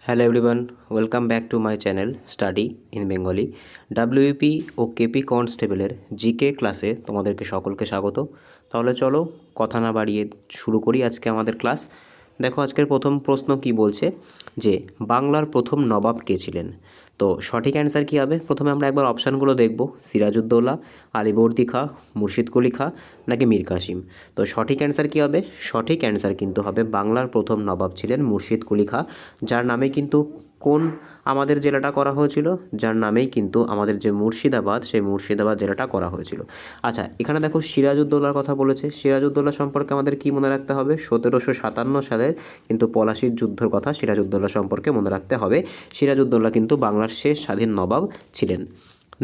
Hello everyone, welcome back to my channel study in Bengali. WP ও KP কনস্টেবলের GK ক্লাসে তোমাদেরকে সকলকে স্বাগত। তাহলে চলো কথা না বাড়িয়ে শুরু করি আজকে আমাদের ক্লাস। দেখো আজকের প্রথম প্রশ্ন কি বলছে যে বাংলার প্রথম নবাব কে ছিলেন। তো সঠিক অ্যান্সার কী হবে, প্রথমে আমরা একবার অপশানগুলো দেখব। সিরাজউদ্দৌলা, আলীবর্দী খাঁ, মুর্শিদ কুলি খাঁ নাকি মীর কাসিম। তো সঠিক অ্যান্সার কী হবে, সঠিক অ্যান্সার কিন্তু হবে বাংলার প্রথম নবাব ছিলেন মুর্শিদ কুলি খাঁ, যার নামে কিন্তু কোন আমাদের জেলাটা করা হয়েছিল, যার নামেই কিন্তু আমাদের যে মুর্শিদাবাদ, সেই মুর্শিদাবাদ জেলাটা করা হয়েছিল। আচ্ছা, এখানে দেখো সিরাজউদ্দৌলার কথা বলেছে। সিরাজউদ্দৌলা সম্পর্কে আমাদের কি মনে রাখতে হবে, 1757 সালের কিন্তু পলাশির যুদ্ধর কথা সিরাজউদ্দৌলা সম্পর্কে মনে রাখতে হবে। সিরাজউদ্দৌলা কিন্তু বাংলার শেষ স্বাধীন নবাব ছিলেন।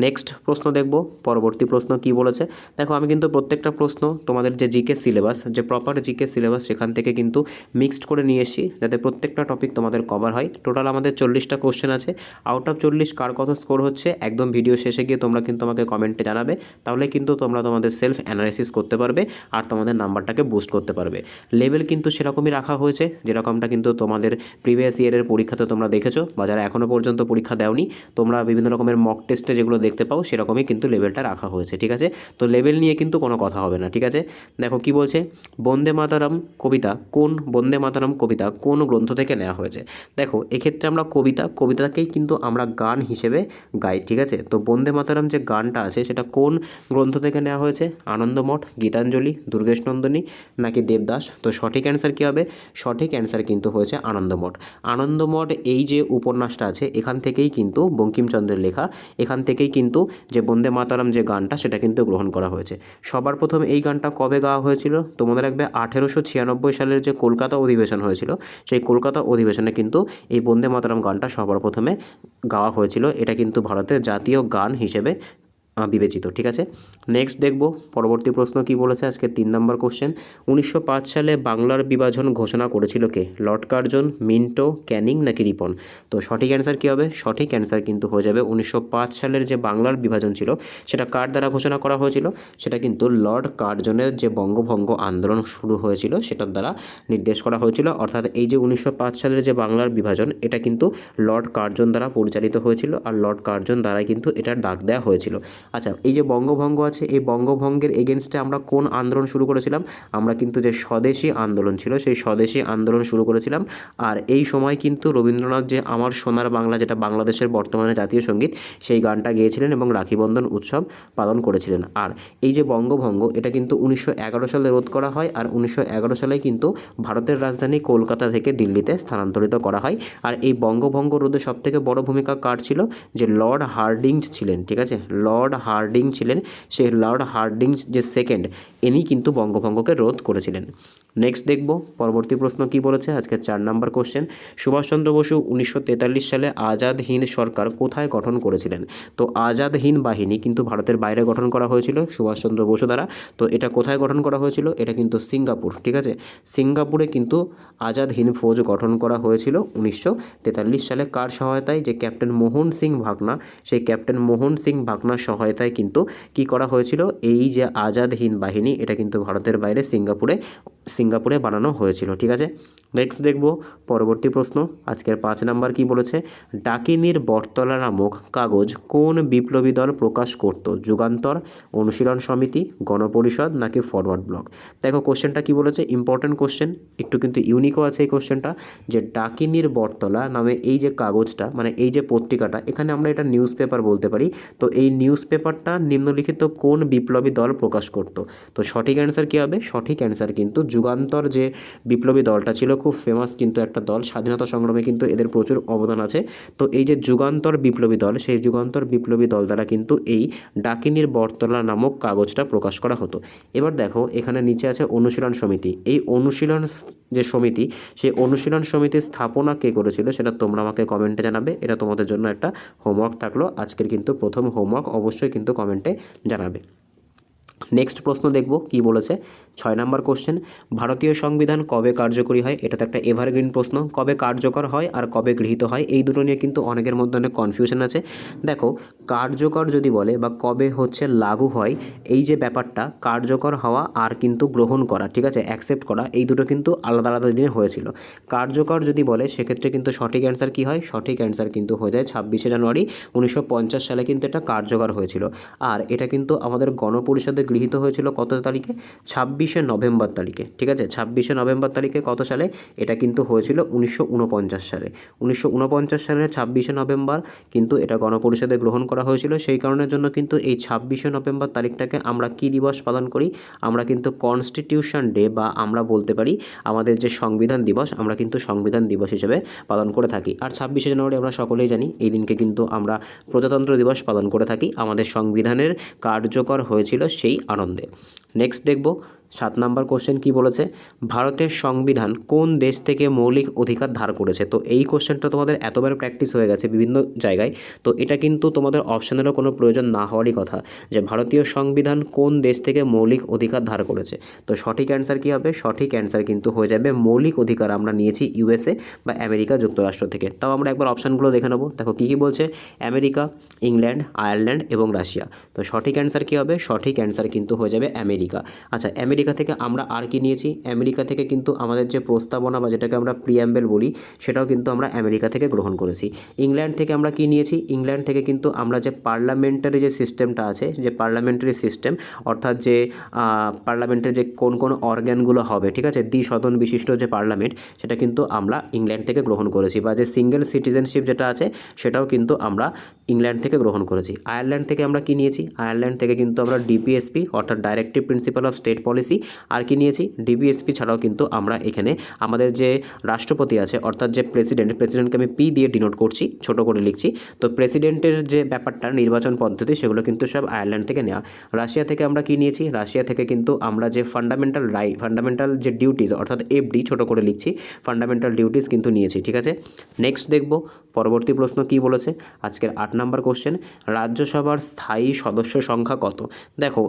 নেক্সট প্রশ্ন দেখব, পরবর্তী প্রশ্ন কি বলেছে। দেখো আমি কিন্তু প্রত্যেকটা প্রশ্ন তোমাদের যে জিকে সিলেবাস, যে প্রপার জিকে সিলেবাস, সেখান থেকে কিন্তু মিক্সড করে নিয়ে এসেছি, যাতে প্রত্যেকটা টপিক তোমাদের কভার হয়। টোটাল আমাদের 40টা কোশ্চেন আছে। আউট অফ 40 কার কত স্কোর হচ্ছে একদম ভিডিও শেষে গিয়ে তোমরা কিন্তু আমাকে কমেন্টে জানাবে। তাহলে কিন্তু তোমরা তোমাদের সেলফ অ্যানালাইসিস করতে পারবে আর তোমাদের নাম্বারটাকে বুস্ট করতে পারবে। লেভেল কিন্তু সেরকমই রাখা হয়েছে, যেরকমটা কিন্তু তোমাদের প্রিভিয়াস ইয়ারের পরীক্ষাতে তোমরা দেখেছো, বা যারা এখনও পর্যন্ত পরীক্ষা দেওনি তোমরা বিভিন্ন রকমের মক টেস্টে যেগুলো দেখতে পাও সেরকমই কিন্তু লেভেলটা রাখা হয়েছে। ঠিক আছে, তো লেভেল নিয়ে কিন্তু কোনো কথা হবে না। ঠিক আছে, দেখো কি বলছে, বন্দে মাতরম কবিতা কোন গ্রন্থ থেকে নেওয়া হয়েছে। দেখো এক্ষেত্রে আমরা কবিতাকেই কিন্তু আমরা গান হিসেবে গাই। ঠিক আছে, তো বন্দে মাতরম যে গানটা আছে সেটা কোন গ্রন্থ থেকে নেওয়া হয়েছে, আনন্দমঠ, গীতাঞ্জলি, দুর্গেশনন্দিনী নাকি দেবদাস। তো সঠিক অ্যান্সার কী হবে, সঠিক অ্যান্সার কিন্তু হয়েছে আনন্দমঠ। আনন্দমঠ এই যে উপন্যাসটা আছে এখান থেকেই কিন্তু বঙ্কিমচন্দ্রের লেখা, এখান থেকেই কিন্তু যে বন্দে মাতরম যে গানটা সেটা কিন্তু গ্রহণ করা হয়েছে। সবার প্রথম এই গানটা কবে গাওয়া হয়েছিল, তো মনে রাখবে 1896 সালের যে কলকাতা অধিবেশন হয়েছিল, সেই কলকাতা অধিবেশনে কিন্তু এই বন্দে মাতরম গানটা সবার প্রথমে গাওয়া হয়েছিল। এটা কিন্তু ভারতের জাতীয় গান হিসেবে বিবেচিত। ঠিক আছে, নেক্সট দেখব পরবর্তী প্রশ্ন কি বলেছে। আজকে 3 নম্বর কোশ্চেন, 1905 সালে বাংলার বিভাজন ঘোষণা করেছিল কে, লর্ড কার্জন, মিন্টো, ক্যানিং নাকি রিপন। তো সঠিক অ্যান্সার কী হবে, সঠিক অ্যান্সার কিন্তু হয়ে যাবে 1905 সালের যে বাংলার বিভাজন ছিল সেটা কার দ্বারা ঘোষণা করা হয়েছিল, সেটা কিন্তু লর্ড কার্জনের যে বঙ্গভঙ্গ আন্দোলন শুরু হয়েছিল সেটার দ্বারা নির্দেশ করা হয়েছিল। অর্থাৎ এই যে 1905 সালের যে বাংলার বিভাজন এটা কিন্তু লর্ড কার্জন দ্বারা পরিচালিত হয়েছিল, আর লর্ড কার্জন দ্বারাই কিন্তু এটার ডাক দেওয়া হয়েছিল। আচ্ছা, এই যে বঙ্গভঙ্গ আছে এই বঙ্গভঙ্গের এগেনস্টে আমরা কোন আন্দোলন শুরু করেছিলাম, আমরা কিন্তু যে স্বদেশী আন্দোলন ছিল সেই স্বদেশী আন্দোলন শুরু করেছিলাম। আর এই সময় কিন্তু রবীন্দ্রনাথ যে আমার সোনার বাংলা, যেটা বাংলাদেশের বর্তমানে জাতীয় সঙ্গীত, সেই গানটা গেয়েছিলেন এবং রাখিবন্ধন উৎসব পালন করেছিলেন। আর এই যে বঙ্গভঙ্গ এটা কিন্তু 1911 সালে রোধ করা হয়, আর 1911 সালে কিন্তু ভারতের রাজধানী কলকাতা থেকে দিল্লিতে স্থানান্তরিত করা হয়। আর এই বঙ্গভঙ্গ রোধে সবথেকে বড় ভূমিকা কার ছিল, যে লর্ড হার্ডিঞ্জ ছিলেন। ঠিক আছে, লর্ড হার্ডিঞ্জ ছিলেন, সেই লর্ড হার্ডিঞ্জ যে সেকেন্ড, ইনি কিন্তু বঙ্গভঙ্গকে রোধ করেছিলেন। নেক্সট দেখব পরবর্তী প্রশ্ন কি বলেছে। আজকে 4 নম্বর কোশ্চেন, সুভাষচন্দ্র বসু 1943 সালে আজাদ হিন্দ সরকার কোথায় গঠন করেছিলেন। তো আজাদ হিন্দ বাহিনী কিন্তু ভারতের বাইরে গঠন করা হয়েছিল সুভাষচন্দ্র বসু দ্বারা। তো এটা কোথায় গঠন করা হয়েছিল, এটা কিন্তু সিঙ্গাপুর। ঠিক আছে, সিঙ্গাপুরে কিন্তু আজাদ হিন্দ ফৌজ গঠন করা হয়েছিল 1943 সালে। কার সহায়তায়, যে ক্যাপ্টেন মোহন সিং ভাগনা, সেই ক্যাপ্টেন মোহন সিং ভাগনার সহায়তায় কিন্তু কি করা হয়েছিল, এই যে আজাদ হিন্দ বাহিনী এটা কিন্তু ভারতের বাইরে সিঙ্গাপুরে বানানো হয়েছিল। ঠিক আছে, নেক্সট দেখব পরবর্তী প্রশ্ন। আজকের 5 নাম্বার কি বলেছে, ডাকিনীর বটতলা নামক কাগজ কোন বিপ্লবী দল প্রকাশ করত, যুগান্তর, অনুশীলন সমিতি, গণপরিষদ নাকি ফরওয়ার্ড ব্লক। দেখো কোশ্চেনটা কি বলেছে, ইম্পর্টেন্ট কোশ্চেন, একটু কিন্তু ইউনিকও আছে এই কোশ্চেনটা, যে ডাকিনীর বটতলা নামে এই যে কাগজটা, মানে এই যে পত্রিকাটা, এখানে আমরা এটা নিউজ পেপার বলতে পারি। তো এই নিউজ পেপারটা নিম্নলিখিত কোন বিপ্লবী দল প্রকাশ করত। তো সঠিক অ্যান্সার কী হবে, সঠিক অ্যান্সার কিন্তু যুগান্তর যে বিপ্লবী দলটা ছিল, খুব ফেমাস কিন্তু একটা দল, স্বাধীনতা সংগ্রামে কিন্তু এদের প্রচুর অবদান আছে। তো এই যে যুগান্তর বিপ্লবী দল, সেই যুগান্তর বিপ্লবী দল দ্বারা কিন্তু এই ডাকিনীর বটতলা নামক কাগজটা প্রকাশ করা হতো। এবার দেখো এখানে নিচে আছে অনুশীলন সমিতি, এই অনুশীলন যে সমিতি, সেই অনুশীলন সমিতির স্থাপনা কে করেছিল সেটা তোমরা আমাকে কমেন্টে জানাবে। এটা তোমাদের জন্য একটা হোমওয়ার্ক থাকলো, আজকের কিন্তু প্রথম হোমওয়ার্ক, অবশ্যই কিন্তু কমেন্টে জানাবে। নেক্সট প্রশ্ন দেখব কি বলেছে, 6 নম্বর কোশ্চেন, ভারতীয় সংবিধান কবে কার্যকরী হয়? এটা তো একটা এভারগ্রিন প্রশ্ন। কবে কার্যকর হয় আর কবে গৃহীত হয়, এই দুটো নিয়ে কিন্তু অনেকের মধ্যে অনেক কনফিউশন আছে। দেখো, কার্যকর যদি বলে বা কবে হচ্ছে লাগু হয়, এই যে ব্যাপারটা কার্যকর হওয়া আর কিন্তু গ্রহণ করা, ঠিক আছে, অ্যাকসেপ্ট করা, এই দুটো কিন্তু আলাদা আলাদা দিনে হয়েছিল। কার্যকর যদি বলে সেক্ষেত্রে কিন্তু সঠিক অ্যান্সার কী হয়? সঠিক অ্যান্সার কিন্তু হয়ে যায় 26শে জানুয়ারি 1950 সালে কিন্তু এটা কার্যকর হয়েছিল। আর এটা কিন্তু আমাদের গণপরিষদে গৃহীত হয়েছিল কত তারিখে? 26শে নভেম্বর তারিখে, ঠিক আছে, 26শে নভেম্বর তারিখে কত সালে? এটা কিন্তু হয়েছিল 1949 সালে। 1949 সালের 26শে নভেম্বর কিন্তু এটা গণপরিষদে গ্রহণ করা হয়েছিল। সেই কারণের জন্য কিন্তু এই 26শে নভেম্বর তারিখটাকে আমরা কী দিবস পালন করি? আমরা কিন্তু কনস্টিটিউশন ডে, বা আমরা বলতে পারি আমাদের যে সংবিধান দিবস, আমরা কিন্তু সংবিধান দিবস হিসেবে পালন করে থাকি। আর 26শে জানুয়ারি আমরা সকলেই জানি এই দিনকে কিন্তু আমরা প্রজাতন্ত্র দিবস পালন করে থাকি। আমাদের সংবিধানের কার্যকর হয়েছিল সেই আনন্দে। নেক্সট দেখব 7 নম্বর কোশ্চেন কী বলেছে? ভারতের সংবিধান কোন দেশ থেকে মৌলিক অধিকার ধার করেছে? তো এই কোশ্চেনটা তোমাদের এতবার প্র্যাকটিস হয়ে গেছে বিভিন্ন জায়গায়, তো এটা কিন্তু তোমাদের অপশানেরও কোনো প্রয়োজন না হওয়ারই কথা, যে ভারতীয় সংবিধান কোন দেশ থেকে মৌলিক অধিকার ধার করেছে। তো সঠিক অ্যান্সার কী হবে? সঠিক অ্যান্সার কিন্তু হয়ে যাবে মৌলিক অধিকার আমরা নিয়েছি ইউএসএ বা আমেরিকা যুক্তরাষ্ট্র থেকে। তাও আমরা একবার অপশানগুলো দেখে নেবো। দেখো কী কী বলছে? আমেরিকা, ইংল্যান্ড, আয়ারল্যান্ড এবং রাশিয়া। তো সঠিক অ্যান্সার কী হবে? সঠিক অ্যান্সার কিন্তু হয়ে যাবে আমেরিকা। আচ্ছা, আমেরিকা থেকে আমরা আর কি নিয়েছি? আমেরিকা থেকে কিন্তু আমাদের যে প্রস্তাবনা বা যেটাকে আমরা প্রিয়াম্বেল বলি, সেটাও কিন্তু আমরা আমেরিকা থেকে গ্রহণ করেছি। ইংল্যান্ড থেকে আমরা কি নিয়েছি? ইংল্যান্ড থেকে কিন্তু আমরা যে পার্লামেন্টারি যে সিস্টেমটা আছে, যে পার্লামেন্টারি সিস্টেম, অর্থাৎ যে পার্লামেন্টের যে কোন কোন অর্গ্যানগুলো হবে, ঠিক আছে, দ্বিসদন বিশিষ্ট যে পার্লামেন্ট, সেটা কিন্তু আমরা ইংল্যান্ড থেকে গ্রহণ করেছি। বা যে সিঙ্গেল সিটিজেনশিপ যেটা আছে, সেটাও কিন্তু আমরা ইংল্যান্ড থেকে গ্রহণ করেছি। আয়ারল্যান্ড থেকে আমরা কি নিয়েছি? আয়ারল্যান্ড থেকে কিন্তু আমরা ডিপিএসপি অর্থাৎ directive principle of state policy আর কি নিয়েছি? ডিপিএসপি ছাড়াও কিন্তু আমরা এখানে আমাদের যে রাষ্ট্রপতি আছে, অর্থাৎ যে প্রেসিডেন্টকে আমি পি দিয়ে ডিনোট করছি, ছোট করে লিখছি। তো প্রেসিডেন্টের যে ব্যাপারটা, নির্বাচন পদ্ধতি, সেগুলো কিন্তু সব আয়ারল্যান্ড থেকে নেওয়া। রাশিয়া থেকে আমরা কি নিয়েছি? রাশিয়া থেকে কিন্তু আমরা যে ফান্ডামেন্টাল যে ডিউটিস, অর্থাৎ এফডি ছোট করে লিখছি, ফান্ডামেন্টাল ডিউটিস কিন্তু নিয়েছি, ঠিক আছে। নেক্সট দেখব পরবর্তী প্রশ্ন কী বলেছে। আজকের 8 নম্বর কোশ্চেন, রাজ্যসভার স্থায়ী সদস্য সংখ্যা কত? দেখো,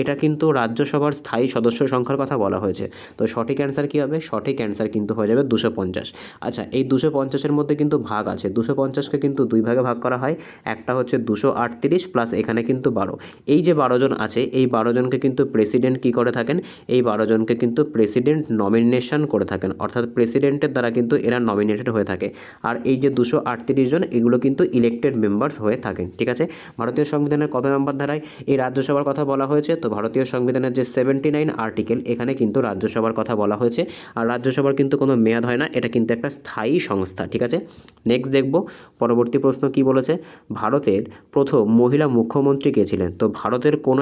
এটা কিন্তু রাজ্যসভার স্থায়ী সদস্য সংখ্যার কথা বলা হয়েছে। তো সঠিক অ্যান্সার কী হবে? সঠিক অ্যান্সার কিন্তু হয়ে যাবে 250। আচ্ছা, এই 250-এর মধ্যে কিন্তু ভাগ আছে। 250-কে কিন্তু দুই ভাগে ভাগ করা হয়। একটা হচ্ছে 238 প্লাস এখানে কিন্তু 12। এই যে 12 জন আছে, এই 12 জনকে কিন্তু প্রেসিডেন্ট কী করে থাকেন? এই 12 জনকে কিন্তু প্রেসিডেন্ট নমিনেশন করে থাকেন, অর্থাৎ প্রেসিডেন্টের দ্বারা কিন্তু এরা নমিনেটেড হয়ে থাকে। আর এই যে 238 জন, এগুলো কিন্তু ইলেক্টেড মেম্বার্স হয়ে থাকেন, ঠিক আছে। ভারতীয় সংবিধানের কত নম্বর ধারায় এই রাজ্যসভার কথা বলা হয়েছে? তো ভারতীয় সংবিধানের যে 79 আর্টিকেল, এখানে কিন্তু রাজ্যসভার কথা বলা হয়েছে। আর রাজ্যসভার কিন্তু কোনো মেয়াদ হয় না, এটা কিন্তু একটা স্থায়ী সংস্থা, ঠিক আছে। নেক্সট দেখব পরবর্তী প্রশ্ন কী বলেছে। ভারতের প্রথম মহিলা মুখ্যমন্ত্রী কে ছিলেন? তো ভারতের কোনো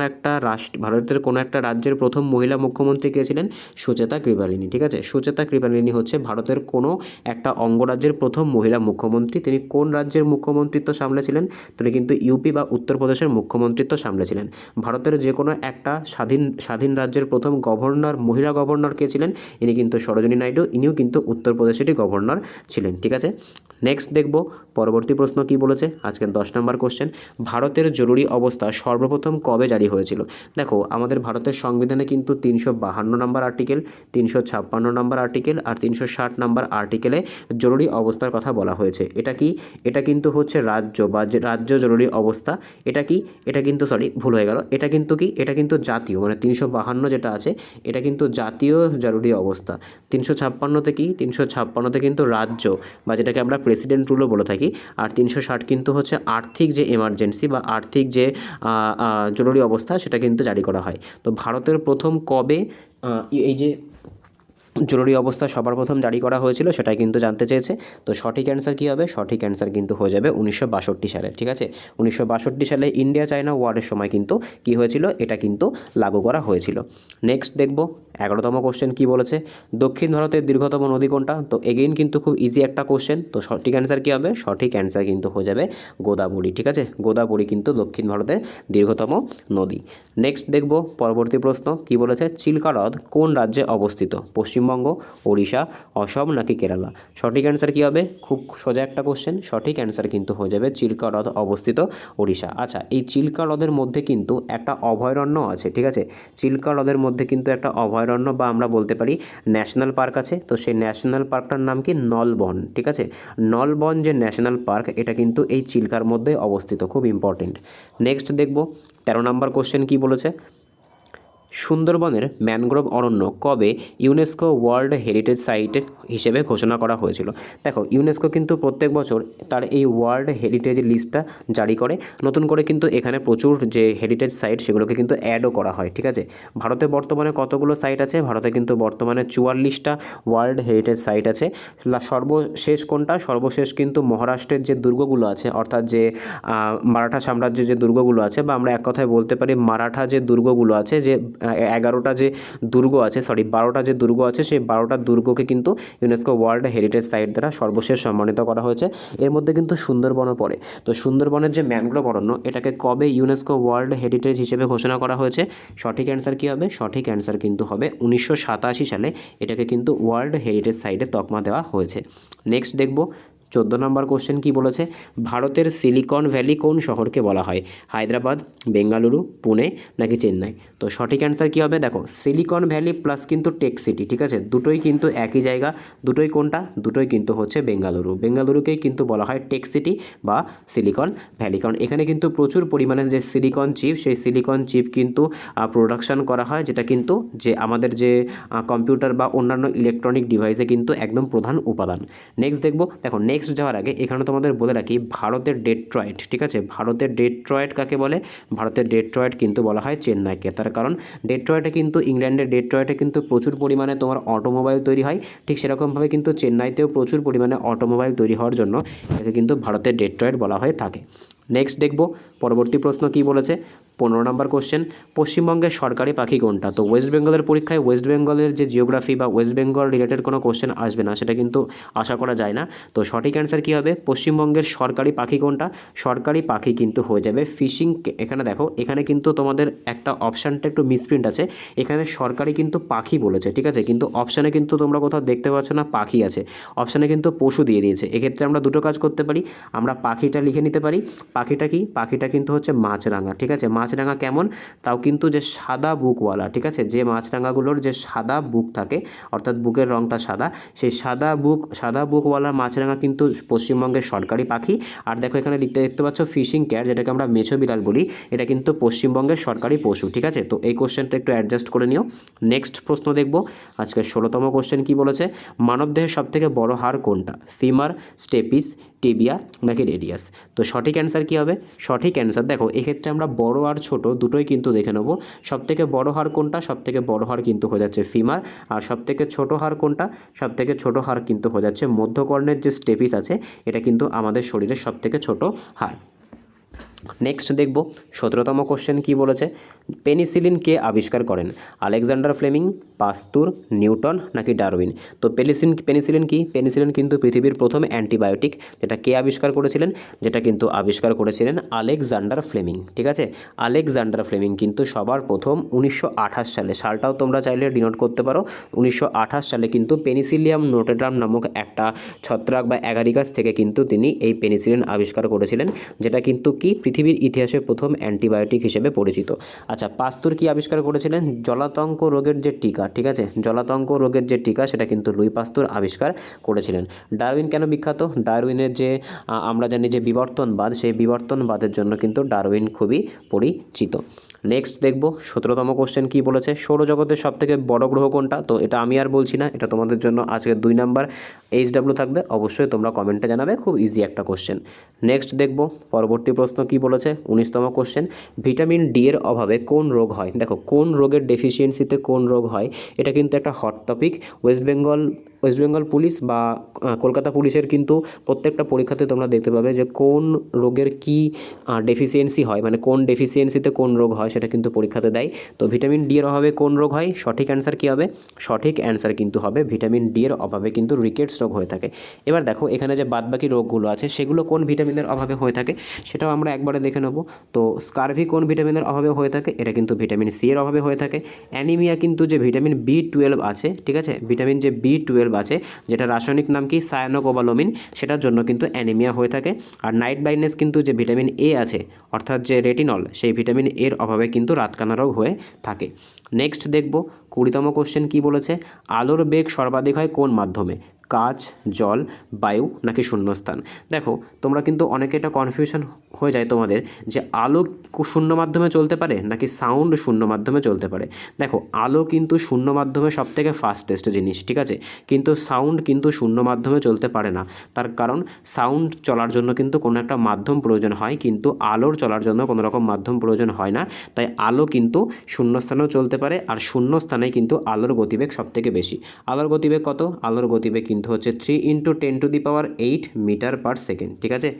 একটা রাজ্যের প্রথম মহিলা মুখ্যমন্ত্রী কে ছিলেন? সুচেতা কৃপালিনী, ঠিক আছে। সুচেতা কৃপালিনী হচ্ছে ভারতের কোনো একটা অঙ্গরাজ্যের প্রথম মহিলা মুখ্যমন্ত্রী। তিনি কোন রাজ্যের মুখ্যমন্ত্রিত্ব সামলেছিলেন? তিনি কিন্তু ইউপি বা উত্তরপ্রদেশের মুখ্যমন্ত্রিত্ব সামলেছিলেন। ভারতের যে কোনো একটা স্বাধীন রাজ্যের প্রথম মহিলা গভর্নর কে ছিলেন? ইনি কিন্তু সরোজিনী নাইডু। ইনিও কিন্তু উত্তরপ্রদেশেরই গভর্নর ছিলেন, ঠিক আছে। নেক্সট দেখব পরবর্তী প্রশ্ন কী বলেছে। আজকের 10 নম্বর কোশ্চেন, ভারতের জরুরি অবস্থা সর্বপ্রথম কবে জারি হয়েছিল? দেখো, আমাদের ভারতের সংবিধানে কিন্তু 352 নম্বর আর্টিকেল, 356 নম্বর আর্টিকেল আর 360 নম্বর আর্টিকেলে জরুরি অবস্থার কথা বলা হয়েছে। এটা কি? এটা কিন্তু হচ্ছে রাজ্য জরুরি অবস্থা। এটা কি? এটা কিন্তু ভুল হয়ে গেল। এটা কিন্তু কি? এটা কিন্তু জাতীয়, মানে 352 যেটা আছে, এটা কিন্তু জাতীয় জরুরি অবস্থা। 356তে কি? 356তে কিন্তু রাজ্য, বা যেটাকে আমরা প্রেসিডেন্ট রুলও বলে থাকি। আর 360 কিন্তু হচ্ছে আর্থিক যে এমার্জেন্সি বা আর্থিক যে জরুরি অবস্থা, সেটা কিন্তু জারি করা হয়। তো ভারতের প্রথম কবে এই যে জরুরি অবস্থা সবার প্রথম জারি করা হয়েছিল, সেটাই কিন্তু জানতে চেয়েছে। তো সঠিক অ্যান্সার কী হবে? সঠিক অ্যান্সার কিন্তু হয়ে যাবে 1962 সালে, ঠিক আছে। 1962 সালে ইন্ডিয়া চায়না ওয়ারের সময় কিন্তু কী হয়েছিল? এটা কিন্তু লাগু করা হয়েছিল। নেক্সট দেখব 11তম কোশ্চেন কী বলেছে। দক্ষিণ ভারতের দীর্ঘতম নদী কোনটা? তো এগেইন কিন্তু খুব ইজি একটা কোশ্চেন। তো সঠিক অ্যান্সার কী হবে? সঠিক অ্যান্সার কিন্তু হয়ে যাবে গোদাবরী, ঠিক আছে। গোদাবরী কিন্তু দক্ষিণ ভারতের দীর্ঘতম নদী। নেক্সট দেখব পরবর্তী প্রশ্ন কী বলেছে। চিল্কা হ্রদ কোন রাজ্যে অবস্থিত? পশ্চিমবঙ্গ, ওড়িশা, অসম নাকি কেরালা? সঠিক অ্যান্সার কী হবে? খুব সোজা একটা কোশ্চেন। সঠিক অ্যান্সার কিন্তু হয়ে যাবে চিল্কা হ্রদ অবস্থিত ওড়িশা। আচ্ছা, এই চিল্কা হ্রদের মধ্যে কিন্তু একটা অভয়ারণ্য আছে, ঠিক আছে। চিল্কা হ্রদের মধ্যে কিন্তু একটা অভয়ারণ্য অভয়ারণ্য বা আমরা বলতে পারি ন্যাশনাল পার্ক আছে। তো সেই ন্যাশনাল পার্কটার নাম কি নলবন, ঠিক আছে। নলবন যে ন্যাশনাল পার্ক এটা কিন্তু এই চিল্কার মধ্যে অবস্থিত, খুব ইম্পর্টেন্ট। নেক্সট দেখব 13 নম্বর কোশ্চেন কি বলেছে, সুন্দরবনের ম্যানগ্রোভ অরণ্য কবে ইউনেস্কো ওয়ার্ল্ড হেরিটেজ সাইট হিসেবে ঘোষণা করা হয়েছিল? দেখো ইউনেস্কো কিন্তু প্রত্যেক বছর তার এই ওয়ার্ল্ড হেরিটেজ লিস্টটা জারি করে, নতুন করে কিন্তু এখানে প্রচুর যে হেরিটেজ সাইট সেগুলোকে কিন্তু অ্যাডও করা হয়, ঠিক আছে। ভারতে বর্তমানে কতগুলো সাইট আছে? ভারতে কিন্তু বর্তমানে 44টা ওয়ার্ল্ড হেরিটেজ সাইট আছে। সর্বশেষ কোনটা? সর্বশেষ কিন্তু মহারাষ্ট্রের যে দুর্গগুলো আছে, অর্থাৎ যে মারাঠা সাম্রাজ্যের যে দুর্গগুলো আছে, বা আমরা এক কথায় বলতে পারি মারাঠা যে দুর্গগুলো আছে, যে 11টা যে দুর্গ আছে, 12টা যে দুর্গ আছে, সেই 12টা দুর্গকে কিন্তু ইউনেস্কো ওয়ার্ল্ড হেরিটেজ সাইট দ্বারা সর্বশেষ সম্মানিত করা হয়েছে। এর মধ্যে কিন্তু সুন্দরবনও পড়ে। তো সুন্দরবনের যে ম্যানগ্রোভ অরণ্য এটাকে কবে ইউনেস্কো ওয়ার্ল্ড হেরিটেজ হিসেবে ঘোষণা করা হয়েছে? সঠিক অ্যান্সার কী হবে? সঠিক অ্যান্সার কিন্তু হবে 1987 সালে এটাকে কিন্তু ওয়ার্ল্ড হেরিটেজ সাইটে তকমা দেওয়া হয়েছে। নেক্সট দেখব 14 নম্বর কোশ্চেন কি বলেছে, ভারতের সিলিকন ভ্যালি কোন শহরকে বলা হয়? হায়দ্রাবাদ, বেঙ্গালুরু, পুনে নাকি চেন্নাই? তো সঠিক অ্যান্সার কী হবে? দেখো সিলিকন ভ্যালি প্লাস কিন্তু টেক সিটি, ঠিক আছে, দুটোই কিন্তু একই জায়গা। দুটোই কোনটা? দুটোই কিন্তু হচ্ছে বেঙ্গালুরু। বেঙ্গালুরুকেই কিন্তু বলা হয় টেক সিটি বা সিলিকন ভ্যালি, কারণ এখানে কিন্তু প্রচুর পরিমাণে যে সিলিকন চিপ, সেই সিলিকন চিপ কিন্তু প্রোডাকশান করা হয়, যেটা কিন্তু যে আমাদের যে কম্পিউটার বা অন্যান্য ইলেকট্রনিক ডিভাইসে কিন্তু একদম প্রধান উপাদান। নেক্সট দেখব, দেখো নেক্সট যাওয়ার আগে এখানে তোমাদের বলে রাখি ভারতের ডেট্রয়েট, ঠিক আছে, ভারতের ডেট্রয়েট কাকে বলে? ভারতের ডেট্রয়েট কিন্তু বলা হয় চেন্নাইকে। তার কারণ ডেট্রয়েটে কিন্তু, ইংল্যান্ডের ডেট্রয়েটে কিন্তু প্রচুর পরিমাণে তোমার অটোমোবাইল তৈরি হয়, ঠিক সেরকমভাবে কিন্তু চেন্নাইতেও প্রচুর পরিমাণে অটোমোবাইল তৈরি হওয়ার জন্য এটাকে কিন্তু ভারতের ডেট্রয়েট বলা হয়ে থাকে। নেক্সট দেখব পরবর্তী প্রশ্ন কি বলেছে, 15 নম্বর কোশ্চেন, পশ্চিমবঙ্গের সরকারি পাখি কোনটা? তো ওয়েস্ট বেঙ্গলের পরীক্ষায় ওয়েস্ট বেঙ্গলের যে জিওগ্রাফি বা ওয়েস্ট বেঙ্গল রিলেটেড কোনো কোশ্চেন আসবে না, সেটা কিন্তু আশা করা যায় না। তো সঠিক অ্যান্সার কী হবে? পশ্চিমবঙ্গের সরকারি পাখি কোনটা? সরকারি পাখি কিন্তু হয়ে যাবে ফিশিং। এখানে দেখো, এখানে কিন্তু তোমাদের একটা অপশানটা একটু মিসপ্রিন্ট আছে, এখানে সরকারি কিন্তু পাখি বলেছে, ঠিক আছে, কিন্তু অপশানে কিন্তু তোমরা কোথাও দেখতে পাচ্ছ না পাখি আছে, অপশানে কিন্তু পশু দিয়ে দিয়েছে। এক্ষেত্রে আমরা দুটো কাজ করতে পারি, আমরা পাখিটা লিখে নিতে পারি। পাখিটা কি? পাখিটা কিন্তু হচ্ছে মাছরাঙা, ঠিক আছে। মাছরাঙা কেমন? তাও কিন্তু যে সাদা বুকওয়ালা, ঠিক আছে, যে মাছরাঙাগুলোর যে সাদা বুক থাকে, অর্থাৎ বুকের রঙটা সাদা, সেই সাদা বুকওয়ালা মাছরাঙা কিন্তু পশ্চিমবঙ্গের সরকারি পাখি। আর দেখো এখানে দেখতে পাচ্ছ ফিশিং ক্যাট, যেটাকে আমরা মেছো বিড়াল বলি, এটা কিন্তু পশ্চিমবঙ্গের সরকারি পশু, ঠিক আছে। তো এই কোশ্চেনটা একটু অ্যাডজাস্ট করে নিও। নেক্সট প্রশ্ন দেখব, আজকের 16তম কোশ্চেন কি বলেছে, মানবদেহের সবথেকে বড় হাড় কোনটা? ফিমার, স্টেপিস, টিবিয়া নাকি রেডিয়াস? তো সঠিক অ্যান্সার কী হবে? সঠিক অ্যান্সার দেখো এক্ষেত্রে আমরা বড় আর ছোট দুটোই কিন্তু দেখে নেব। সবথেকে বড় হাড় কোনটা? সবথেকে বড় হাড় কিন্তু হয়ে যাচ্ছে ফিমার। আর সবথেকে ছোট হাড় কোনটা? সবথেকে ছোট হাড় কিন্তু হয়ে যাচ্ছে মধ্যকর্ণের যে স্টেপিস আছে, এটা কিন্তু আমাদের শরীরের সবথেকে ছোট হাড়। নেক্সট দেখব 17তম কোশ্চেন কি বলেছে, পেনিসিলিন কে আবিষ্কার করেন? আলেকজান্ডার ফ্লেমিং, পাস্তুর, নিউটন নাকি ডারউইন? তো পেনিসিলিন কি? পেনিসিলিন কিন্তু পৃথিবীর প্রথম অ্যান্টিবায়োটিক, যেটা কে আবিষ্কার করেছিলেন? যেটা কিন্তু আবিষ্কার করেছিলেন আলেকজান্ডার ফ্লেমিং, ঠিক আছে। আলেকজান্ডার ফ্লেমিং কিন্তু সবার প্রথম 1928 সালে, সালটাও তোমরা চাইলে ডিনোট করতে পারো, 1928 সালে কিন্তু পেনিসিলিয়াম নোটেট্রাম নামক একটা ছত্রাক বা অ্যাগারিকাস থেকে কিন্তু তিনি এই পেনিসিলিন আবিষ্কার করেছিলেন, যেটা কিন্তু কি পৃথিবীর ইতিহাসে প্রথম অ্যান্টিবায়োটিক হিসেবে পরিচিত। আচ্ছা, পাস্তুর কি আবিষ্কার করেছিলেন? জলাতঙ্ক রোগের যে টিকা, ঠিক আছে, জলাতঙ্ক রোগের যে টিকা সেটা কিন্তু লুই পাস্তুর আবিষ্কার করেছিলেন। ডারউইন কেন বিখ্যাত? ডারউইনের যে আমরা জানি যে বিবর্তনবাদ, সেই বিবর্তনবাদের জন্য কিন্তু ডারউইন খুবই পরিচিত। নেক্সট দেখব 17তম কোশ্চেন কি বলেছে, সৌরজগতের সবথেকে বড় গ্রহ কোনটা? তো এটা আমি আর বলছি না, এটা তোমাদের জন্য আজকে 2 নাম্বার HW থাকবে, অবশ্যই তোমরা কমেন্টে জানাবে, খুব ইজি একটা কোশ্চেন। নেক্সট দেখব পরবর্তী প্রশ্ন কি বলেছে, 19তম কোশ্চেন, ভিটামিন ডি এর অভাবে কোন রোগ হয়? দেখো কোন রোগের ডেফিসিয়েন্সিতে কোন রোগ হয়, এটা কিন্তু একটা hot topic. West Bengal police বা কলকাতা পুলিশের কিন্তু প্রত্যেকটা পরীক্ষাতে তোমরা দেখতে পাবে যে কোন রোগের কি ডেফিসিয়েন্সি হয়, মানে কোন ডেফিসিয়েন্সিতে কোন রোগ হয় সেটা কিন্তু পরীক্ষাতে দেয়। তো ভিটামিন ডি এর অভাবে কোন রোগ হয়? সঠিক অ্যান্সার কী হবে? সঠিক অ্যান্সার কিন্তু হবে ভিটামিন ডি এর অভাবে কিন্তু রিকেটস রোগ হয়ে থাকে। এবার দেখো এখানে যে বাদবাকি রোগগুলো আছে সেগুলো কোন ভিটামিনের অভাবে হয়ে থাকে সেটাও আমরা একবারে দেখে নেব। তো স্কারভি কোন ভিটামিনের অভাবে হয়ে থাকে? এটা কিন্তু ভিটামিন সি এর অভাবে হয়ে থাকে। অ্যানিমিয়া কিন্তু যে ভিটামিন B12 আছে, ঠিক আছে, ভিটামিন যে B12 আছে, যেটা রাসায়নিক নাম কি সায়ানোকোবালামিন, সেটার জন্য কিন্তু অ্যানিমিয়া হয়ে থাকে। আর নাইট ব্লাইন্ডনেস কিন্তু যে ভিটামিন এ আছে, অর্থাৎ যে রেটিনল, সেই ভিটামিন এর অভাবে কিন্তু রাতকানা রোগ হয়ে থাকে। নেক্সট দেখব 20তম কোশ্চেন কি বলেছে, আলোর বেগ সর্বাধিক হয় কোন মাধ্যমে, কাঁচ, জল, বায়ু নাকি শূন্যস্থান। দেখো তোমরা কিন্তু অনেকে এটা কনফিউশন হয়ে যায় তোমাদের যে আলো শূন্য মাধ্যমে চলতে পারে নাকি সাউন্ড শূন্য মাধ্যমে চলতে পারে। দেখো আলো কিন্তু শূন্য মাধ্যমে সবথেকে ফাস্টেস্ট জিনিস, ঠিক আছে, কিন্তু সাউন্ড কিন্তু শূন্য মাধ্যমে চলতে পারে না। তার কারণ সাউন্ড চলার জন্য কিন্তু কোনো একটা মাধ্যম প্রয়োজন হয়, কিন্তু আলোর চলার জন্য কোনো রকম মাধ্যম প্রয়োজন হয় না। তাই আলো কিন্তু শূন্যস্থানেও চলতে পারে, আর শূন্যস্থানে কিন্তু আলোর গতিবেগ সবথেকে বেশি। আলোর গতিবেগ কত, আলোর গতিবেগ কিন্তু হচ্ছে 3 × 10⁸ মিটার পার সেকেন্ড, ঠিক আছে।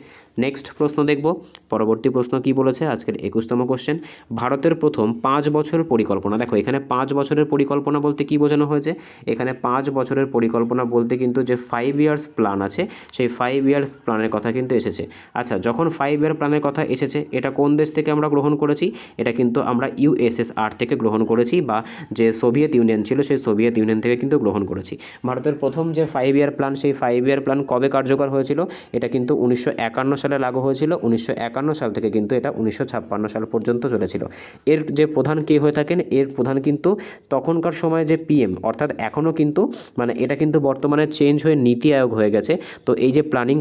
নেক্সট প্রশ্ন দেখব, পরবর্তী প্রশ্ন কি বলেছে আজকের 21তম কোশ্চেন, ভারতের প্রথম 5 বছর পরিকল্পনা। দেখো এখানে 5 বছরের পরিকল্পনা বলতে কি বোঝানো হয়েছে, এখানে 5 বছরের পরিকল্পনা বলতে কিন্তু যে 5 ইয়ার্স প্ল্যান আছে সেই 5 ইয়ার্স প্ল্যানের কথা কিন্তু এসেছে। আচ্ছা যখন 5 ইয়ার প্ল্যানের কথা এসেছে এটা কোন দেশ থেকে আমরা গ্রহণ করেছি, এটা কিন্তু আমরা USSR থেকে গ্রহণ করেছি, বা যে সোভিয়েত ইউনিয়ন ছিল সেই সোভিয়েত ইউনিয়ন থেকে কিন্তু গ্রহণ করেছি। ভারতের প্রথম যে 5 ইয়ার প্ল্যান সেই 5 ইয়ার প্ল্যান কবে কার্যকর হয়েছিল, এটা কিন্তু 1951 সালে লাগু হয়েছিল। 1951 সাল থেকে কিন্তু এটা 1956 সাল পর্যন্ত চলেছিল। এর যে প্রধান কে হয়ে থাকেন, এর প্রধান কিন্তু তখনকার সময় যে PM, অর্থাৎ এখনও কিন্তু মানে এটা কিন্তু বর্তমানে চেঞ্জ হয়ে নীতি আয়োগ হয়ে গেছে। তো এই যে প্ল্যানিং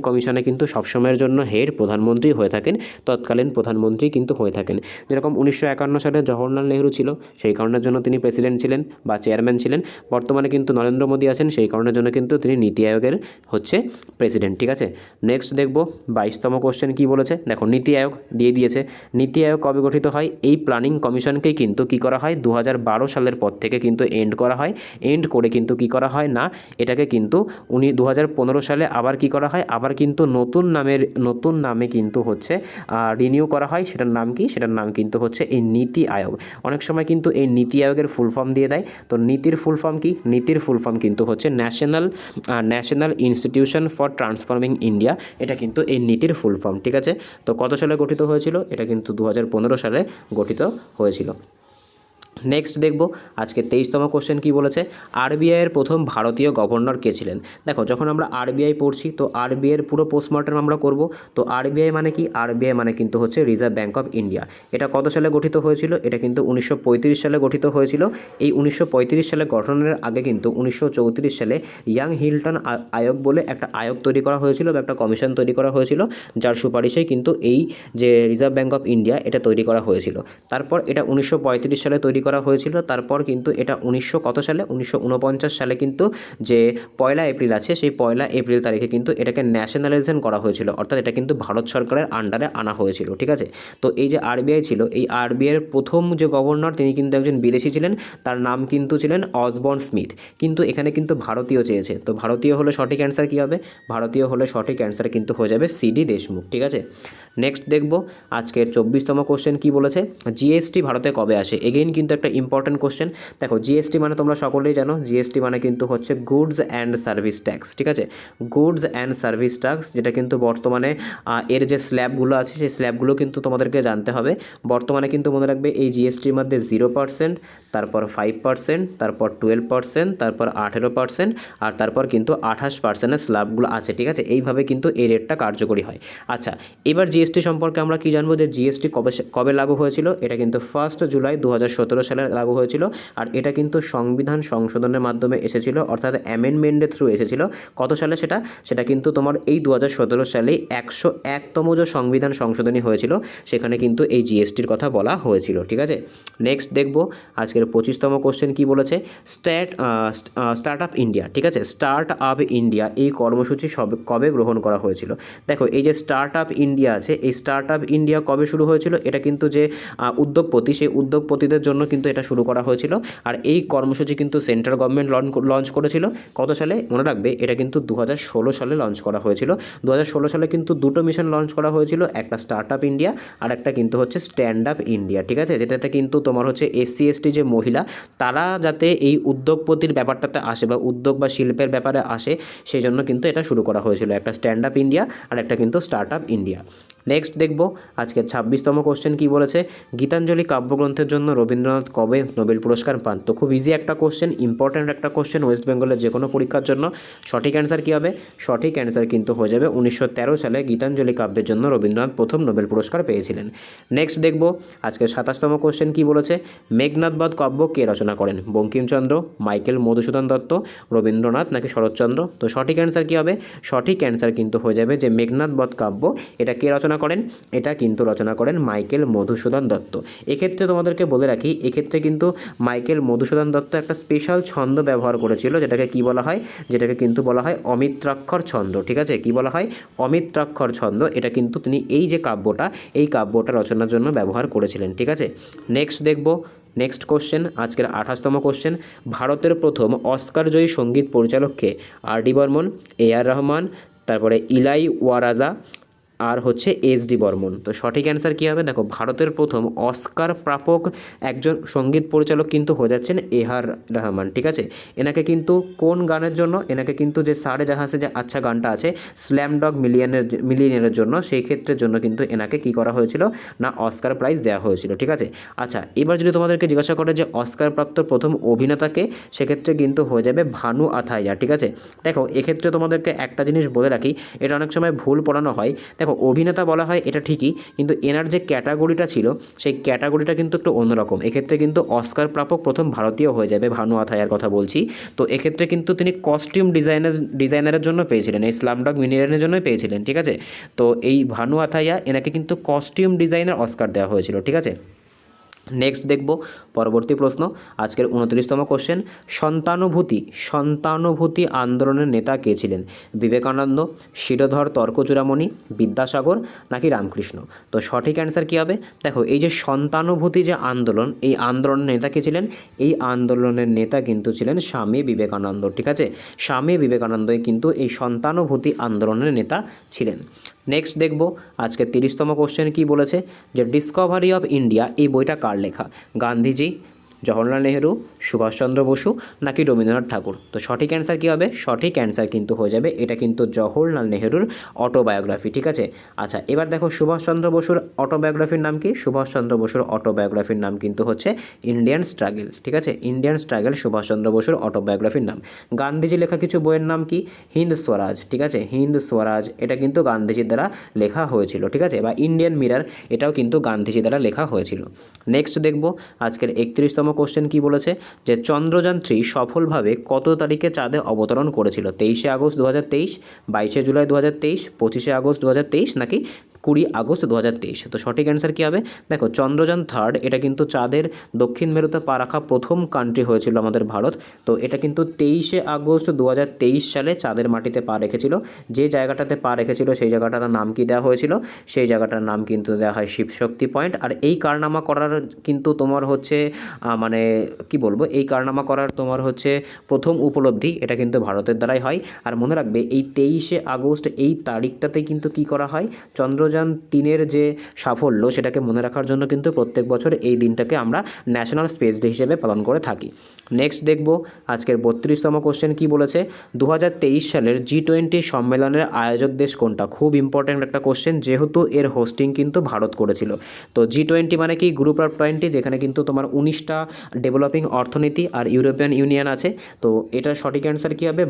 কমিশনে কিন্তু সবসময়ের জন্য হেড প্রধানমন্ত্রী হয়ে থাকেন, তৎকালীন প্রধানমন্ত্রী কিন্তু হয়ে থাকেন। যেরকম 1951 সালে জওহরলাল নেহরু ছিল, সেই কারণের জন্য তিনি প্রেসিডেন্ট ছিলেন বা চেয়ারম্যান ছিলেন। বর্তমানে কিন্তু নরেন্দ্র মোদী আছেন, সেই কারণের জন্য কিন্তু তিনি নীতি আয়োগের হচ্ছে প্রেসিডেন্ট, ঠিক আছে। নেক্সট দেখব 22তম কোশ্চেন কি বলেছে, দেখো নীতি আয়োগ দিয়ে দিয়েছে। নীতি আয়োগ কবে গঠিত হয়, এই প্ল্যানিং কমিশনকেই কিন্তু কি করা হয় 2012 সালের পর থেকে কিন্তু এন্ড করা হয়। এন্ড করে কিন্তু কি করা হয় না, এটাকে কিন্তু 2015 সালে আবার কি করা হয়, আবার কিন্তু নতুন নামে কিন্তু হচ্ছে রিনিউ করা হয়। সেটার নাম কি, সেটার নাম কিন্তু হচ্ছে এই নীতি আয়োগ। অনেক সময় কিন্তু এই নীতি আয়োগের ফুল ফর্ম দিয়ে দেয়। তো নীতির ফুল ফর্ম কি, নীতির ফুল ফর্ম কিন্তু হচ্ছে national institution for transforming India, এটা কিন্তু এই নীতির ফুল ফর্ম, ঠিক আছে। তো কত সালে গঠিত হয়েছিল, এটা কিন্তু 2015 সালে গঠিত হয়েছিল। নেক্সট দেখব আজকে 23তম কোশ্চেন কি বলেছে, RBI-এর প্রথম ভারতীয় গভর্নর কে ছিলেন। দেখো যখন আমরা RBI পড়ছি তো RBI-এর পুরো পোস্টমর্টম আমরা করব। তো RBI মানে কি, RBI মানে কিন্তু হচ্ছে রিজার্ভ ব্যাঙ্ক অফ ইন্ডিয়া। এটা কত সালে গঠিত হয়েছিল, এটা কিন্তু 1935 সালে গঠিত হয়েছিল। এই 1935 সালে গঠনের আগে কিন্তু 1934 সালে ইয়াং হিল্টন আয়োগ বলে একটা আয়োগ তৈরি করা হয়েছিল বা একটা কমিশন তৈরি করা হয়েছিল, যার সুপারিশেই কিন্তু এই যে রিজার্ভ ব্যাঙ্ক অফ ইন্ডিয়া এটা তৈরি করা হয়েছিল। তারপর এটা 1935 সালে তৈরি করা হয়েছিল। তারপর কিন্তু এটা 1949 সালে কিন্তু যে 1 এপ্রিল আছে সেই 1 এপ্রিল তারিখে কিন্তু এটাকে ন্যাশনালাইজেশন করা হয়েছিল, অর্থাৎ এটা কিন্তু ভারত সরকারের আন্ডারে আনা হয়েছিল, ঠিক আছে। তো এই যে RBI ছিল, এই RBI-এর প্রথম যে গভর্নর তিনি কিন্তু একজন বিদেশি ছিলেন, তার নাম কিন্তু ছিলেন অসবর্ন স্মিথ। কিন্তু এখানে কিন্তু ভারতীয় চেয়েছে, তো ভারতীয় হলে সঠিক অ্যান্সার কী হবে, ভারতীয় হলে সঠিক অ্যান্সার কিন্তু হয়ে যাবে CD দেশমুখ, ঠিক আছে। নেক্সট দেখব আজকের 24তম কোশ্চেন কি বলেছে, GST ভারতে কবে আসে। এগেইন কিন্তু একটা ইম্পর্টেন্ট কোশ্চেন। দেখো GST মানে তোমরা সকলেই জানো, GST মানে কিন্তু হচ্ছে গুডস অ্যান্ড সার্ভিস ট্যাক্স, ঠিক আছে। গুডস অ্যান্ড সার্ভিস ট্যাক্স, যেটা কিন্তু বর্তমানে এর যে স্ল্যাবগুলো আছে সেই স্ল্যাবগুলো কিন্তু তোমাদেরকে জানতে হবে। বর্তমানে কিন্তু মনে রাখবে এই GSTর মধ্যে 0%, তারপর 5%, তারপর 12%, তারপর 18%, আর তারপর কিন্তু 28%-এর স্ল্যাবগুলো আছে, ঠিক আছে। এইভাবে কিন্তু এই রেটটা কার্যকরী হয়। আচ্ছা এবার GST সম্পর্কে আমরা কি জানবো, যে GST কবে লাগু হয়েছিল, এটা কিন্তু 1 জুলাই 2017 সালে লাগু হয়েছিল। আর এটা কিন্তু সংবিধান সংশোধনের মাধ্যমে এসেছিল, অর্থাৎ অ্যামেন্ডমেন্টের থ্রু এসেছিল। কত সালে সেটা কিন্তু তোমার এই 2017 সালে 101তম যে সংবিধান সংশোধনী হয়েছিল সেখানে কিন্তু এই GSTর কথা বলা হয়েছিল, ঠিক আছে। নেক্সট দেখব আজকের 25তম কোশ্চেন কি বলেছে, স্টার্ট আপ ইন্ডিয়া, ঠিক আছে। স্টার্ট আপ ইন্ডিয়া এই কর্মসূচি কবে গ্রহণ করা হয়েছিল। দেখো এই যে স্টার্ট আপ ইন্ডিয়া আছে, এই স্টার্ট আপ ইন্ডিয়া কবে শুরু হয়েছিল, এটা কিন্তু যে উদ্যোগপতি সেই উদ্যোগপতিদের জন্য কিন্তু এটা শুরু করা হয়েছিল। আর এই কর্মসূচি কিন্তু সেন্ট্রাল গভর্নমেন্ট লঞ্চ করেছিল। কত সালে, মনে রাখবে এটা কিন্তু 2016 সালে লঞ্চ করা হয়েছিল। 2016 সালে কিন্তু দুটো মিশন লঞ্চ করা হয়েছিল, একটা স্টার্ট আপ ইন্ডিয়া আর একটা কিন্তু হচ্ছে স্ট্যান্ড আপ ইন্ডিয়া, ঠিক আছে। যেটাতে কিন্তু তোমার হচ্ছে SC/ST যে মহিলা তারা যাতে এই উদ্যোগপতির ব্যাপারটাতে আসে বা উদ্যোগ বা শিল্পের ব্যাপারে আসে, সেই জন্য কিন্তু এটা শুরু করা হয়েছিল, একটা স্ট্যান্ড আপ ইন্ডিয়া আর একটা কিন্তু স্টার্ট আপ ইন্ডিয়া। নেক্সট দেখব আজকে 26তম কোশ্চেন কি বলেছে, গীতাঞ্জলি কাব্যগ্রন্থের জন্য রবীন্দ্রনাথ রবীন্দ্রনাথ কবে নোবেল পুরস্কার পান? তো খুব ইজি একটা কোশ্চেন, ইম্পর্ট্যান্ট একটা কোশ্চেন ওয়েস্ট বেঙ্গলের যে কোনো পরীক্ষার জন্য। সঠিক অ্যান্সার কী হবে? সঠিক অ্যান্সার কিন্তু হয়ে যাবে 1913 সালে গীতাঞ্জলি কাব্যের জন্য রবীন্দ্রনাথ প্রথম নোবেল পুরস্কার পেয়েছিলেন। নেক্সট দেখব আজকের 27তম কোশ্চেন কী বলেছে, মেঘনাদ বধ কাব্য কে রচনা করেন? বঙ্কিমচন্দ্র, মাইকেল মধুসূদন দত্ত, রবীন্দ্রনাথ নাকি শরৎচন্দ্র? তো সঠিক অ্যান্সার কী হবে? সঠিক অ্যান্সার কিন্তু হয়ে যাবে যে মেঘনাদ বধ কাব্য, এটা কে রচনা করেন? এটা কিন্তু রচনা করেন মাইকেল মধুসূদন দত্ত। এক্ষেত্রে তোমাদেরকে বলে রাখি, এক্ষেত্রে কিন্তু মাইকেল মধুসূদন দত্ত একটা স্পেশাল ছন্দ ব্যবহার করেছিল, যেটাকে কি বলা হয়? যেটাকে কিন্তু বলা হয় অমিত্রাক্ষর ছন্দ। ঠিক আছে, কি বলা হয়? অমিত্রাক্ষর ছন্দ। এটা কিন্তু তিনি এই যে কাব্যটা, এই কাব্যটা রচনার জন্য ব্যবহার করেছিলেন। ঠিক আছে, নেক্সট দেখব নেক্সট কোশ্চেন, আজকের 28তম কোশ্চেন, ভারতের প্রথম অস্কারজয়ী সঙ্গীত পরিচালককে? আর ডি বর্মন, এ আর রহমান, তারপরে ইলাই ওয়ারাজা, আর হচ্ছে এস ডি বর্মন। তো সঠিক অ্যান্সার কী হবে? দেখো, ভারতের প্রথম অস্কার প্রাপক একজন সঙ্গীত পরিচালক কিন্তু হয়ে যাচ্ছেন এ আর রহমান। ঠিক আছে, এনাকে কিন্তু কোন গানের জন্য? এনাকে কিন্তু যে সারে জাহাঁসে যে আচ্ছা গানটা আছে স্ল্যাম ডগ মিলিয়নের জন্য, সেই ক্ষেত্রের জন্য কিন্তু এনাকে কি করা হয়েছিল না অস্কার প্রাইজ দেওয়া হয়েছিল। ঠিক আছে, আচ্ছা এবার যদি তোমাদেরকে জিজ্ঞাসা করে যে অস্কার প্রাপ্ত প্রথম অভিনেতাকে, সেক্ষেত্রে কিন্তু হয়ে যাবে ভানু আথাইয়া। ঠিক আছে, দেখো এক্ষেত্রে তোমাদেরকে একটা জিনিস বলে রাখি, এটা অনেক সময় ভুল পড়ানো হয়। দেখো অভিনেতা বলা হয় এটা ঠিকই, কিন্তু এনার যে ক্যাটাগরিটা ছিল সেই ক্যাটাগরিটা কিন্তু একটু অন্যরকম। এক্ষেত্রে কিন্তু অস্কার প্রাপক প্রথম ভারতীয় হয়ে যাবে, ভানু আথাইয়ার কথা বলছি। তো এক্ষেত্রে কিন্তু তিনি কস্টিউম ডিজাইনারের জন্য পেয়েছিলেন, এই স্লামডগ মিলিয়নের জন্যই পেয়েছিলেন। ঠিক আছে, তো এই ভানু আথাইয়া এনাকে কিন্তু কস্টিউম ডিজাইনার অস্কার দেওয়া হয়েছিল। ঠিক আছে, নেক্সট দেখব পরবর্তী প্রশ্ন, আজকের 29তম কোশ্চেন, সন্তানুভূতি আন্দোলনের নেতা কে ছিলেন? বিবেকানন্দ, শিরোধর তর্কচূড়ামণি, বিদ্যাসাগর নাকি রামকৃষ্ণ? তো সঠিক অ্যান্সার কী হবে? দেখো, এই যে সন্তানুভূতি যে আন্দোলন, এই আন্দোলনের নেতা কে ছিলেন? এই আন্দোলনের নেতা কিন্তু ছিলেন স্বামী বিবেকানন্দ। ঠিক আছে, স্বামী বিবেকানন্দই কিন্তু এই সন্তানুভূতি আন্দোলনের নেতা ছিলেন। নেক্সট দেখব আজকে 30তম কোশ্চেন কী বলেছে, যে ডিসকভারি অফ ইন্ডিয়া এই বইটা কার লেখা? গান্ধীজি, জওহরলাল নেহেরু, সুভাষচন্দ্র বসু নাকি রবীন্দ্রনাথ ঠাকুর? তো সঠিক অ্যান্সার কী হবে? সঠিক অ্যান্সার কিন্তু হয়ে যাবে এটা কিন্তু জওহরলাল নেহেরুর অটোবায়োগ্রাফি। ঠিক আছে, আচ্ছা এবার দেখো সুভাষচন্দ্র বসুর অটোবায়োগ্রাফির নাম কি? সুভাষচন্দ্র বসুর অটোবায়োগ্রাফির নাম কিন্তু হচ্ছে ইন্ডিয়ান স্ট্রাগল। ঠিক আছে, ইন্ডিয়ান স্ট্রাগল সুভাষচন্দ্র বসুর অটোবায়োগ্রাফির নাম। গান্ধীজি লেখা কিছু বইয়ের নাম কি? হিন্দ স্বরাজ। ঠিক আছে, হিন্দ স্বরাজ এটা কিন্তু গান্ধীজির দ্বারা লেখা হয়েছিল। ঠিক আছে, বা ইন্ডিয়ান মিরার এটাও কিন্তু গান্ধীজি দ্বারা লেখা হয়েছিল। নেক্সট দেখব আজকের 31তম কোশ্চেন কি বলেছে, যে চন্দ্রযান 3 সফলভাবে কত তারিখে চাঁদে অবতরণ করেছিল? 23শে আগস্ট 2023, 22শে জুলাই 2023, 25শে আগস্ট 2023 নাকি 20 আগস্ট 2023? তো সঠিক অ্যান্সার কী হবে? দেখো, চন্দ্রযান 3 এটা কিন্তু চাঁদের দক্ষিণ মেরুতে পা রাখা প্রথম কান্ট্রি হয়েছিল আমাদের ভারত। তো এটা কিন্তু 23শে আগস্ট 2023 সালে চাঁদের মাটিতে পা রেখেছিল। যে জায়গাটাতে পা রেখেছিল সেই জায়গাটার নাম কি দেওয়া হয়েছিল? সেই জায়গাটার নাম কিন্তু দেওয়া হয় শিবশক্তি পয়েন্ট। আর এই কারনামা করার কিন্তু তোমার হচ্ছে মানে কি বলবো, এই কারনামা করার তোমার হচ্ছে প্রথম উপলব্ধি এটা কিন্তু ভারতের দ্বারাই হয়। আর মনে রাখবে এই 23শে আগস্ট এই তারিখটাতে কিন্তু কি করা হয়, চন্দ্রযান 3-এর যে সাফল্য সেটাকে মনে রাখার জন্য কিন্তু প্রত্যেক বছর এই দিনটাকে আমরা ন্যাশনাল স্পেস ডে হিসেবে পালন করে থাকি। নেক্সট দেখব আজকের 32তম কোশ্চেন কি বলেছে, 2023 সালের G20 সম্মেলনের আয়োজক দেশ কোনটা? খুব ইম্পর্ট্যান্ট একটা কোশ্চেন, যেহেতু এর হোস্টিং কিন্তু ভারত করেছিল। তো G20 মানে কি? গ্রুপ অফ 20, যেখানে কিন্তু তোমার 19টা ডেভেলপিং অর্থনীতি আর ইউরোপিয়ান ইউনিয়ন আছে। তো এটার সঠিক অ্যান্সার কী হবে?